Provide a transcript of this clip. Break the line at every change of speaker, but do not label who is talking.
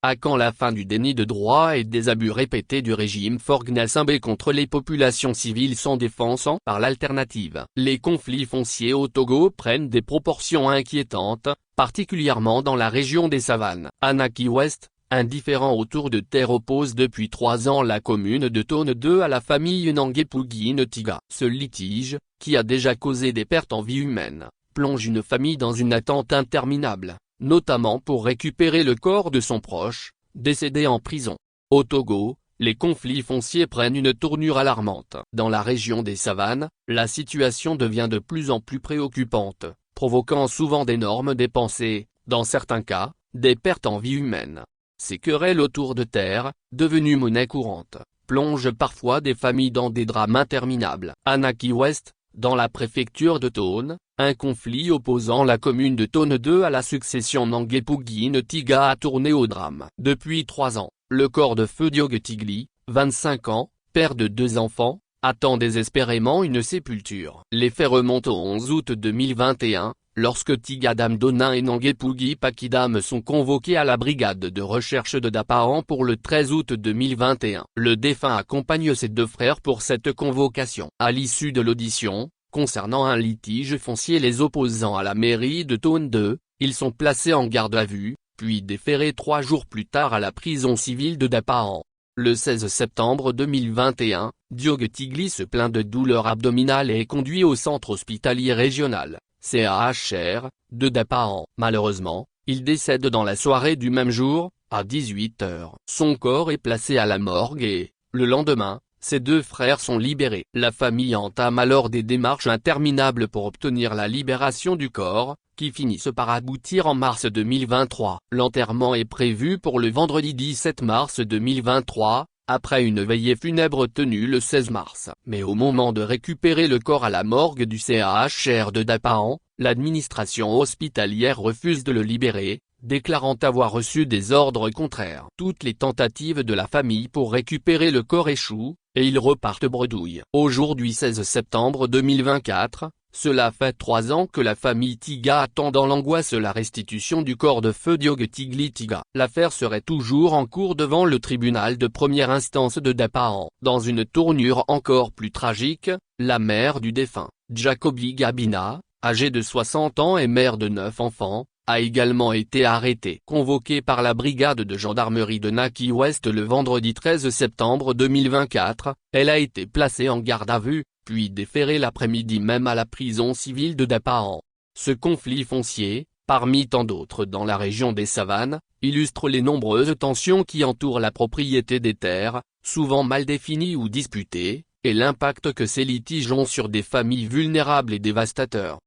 À quand la fin du déni de droit et des abus répétés du régime Faure Gnassingbé contre les populations civiles sans défense? Par l'alternative, les conflits fonciers au Togo prennent des proportions inquiétantes, particulièrement dans la région des savanes. Anaki West, un différend autour de terre oppose depuis 3 ans la commune de Tone 2 à la famille Nangepugi-Ntiga. Ce litige, qui a déjà causé des pertes en vie humaine, plonge une famille dans une attente interminable, notamment pour récupérer le corps de son proche, décédé en prison. Au Togo, les conflits fonciers prennent une tournure alarmante. Dans la région des savanes, la situation devient de plus en plus préoccupante, provoquant souvent d'énormes dépenses et, dans certains cas, des pertes en vie humaine. Ces querelles autour de terre, devenues monnaie courante, plongent parfois des familles dans des drames interminables. Anaki West, dans la préfecture de Tone, un conflit opposant la commune de Tone 2 à la succession Nangepugi-Ntiga a tourné au drame. Depuis 3 ans, le corps de feu Diogue Tigli, 25 ans, père de 2 enfants, attend désespérément une sépulture. Les faits remontent au 11 août 2021, lorsque Tigadam Donin et Nangepugi Pakidam sont convoqués à la brigade de recherche de Dapahan pour le 13 août 2021. Le défunt accompagne ses 2 frères pour cette convocation. À l'issue de l'audition, concernant un litige foncier les opposant à la mairie de Tone 2, ils sont placés en garde à vue, puis déférés 3 jours plus tard à la prison civile de Dapahan. Le 16 septembre 2021, Diogue Tigli se plaint de douleurs abdominales et est conduit au centre hospitalier régional, CHR, de Dapahan. Malheureusement, il décède dans la soirée du même jour, à 18 h. Son corps est placé à la morgue et, le lendemain, ses 2 frères sont libérés. La famille entame alors des démarches interminables pour obtenir la libération du corps, qui finissent par aboutir en mars 2023. L'enterrement est prévu pour le vendredi 17 mars 2023, après une veillée funèbre tenue le 16 mars. Mais au moment de récupérer le corps à la morgue du CHR de Dapahan, l'administration hospitalière refuse de le libérer, déclarant avoir reçu des ordres contraires. Toutes les tentatives de la famille pour récupérer le corps échouent, et ils repartent bredouille. Aujourd'hui 16 septembre 2024, cela fait 3 ans que la famille Tiga attend dans l'angoisse la restitution du corps de feu Diogue Tigli Tiga. L'affaire serait toujours en cours devant le tribunal de première instance de Dapahan. Dans une tournure encore plus tragique, la mère du défunt, Jacobi Gabina, âgée de 60 ans et mère de 9 enfants, a également été arrêtée. Convoquée par la brigade de gendarmerie de Naki West le vendredi 13 septembre 2024, elle a été placée en garde à vue, puis déférée l'après-midi même à la prison civile de Dapahan. Ce conflit foncier, parmi tant d'autres dans la région des savanes, illustre les nombreuses tensions qui entourent la propriété des terres, souvent mal définies ou disputées, et l'impact que ces litiges ont sur des familles vulnérables et dévastateurs.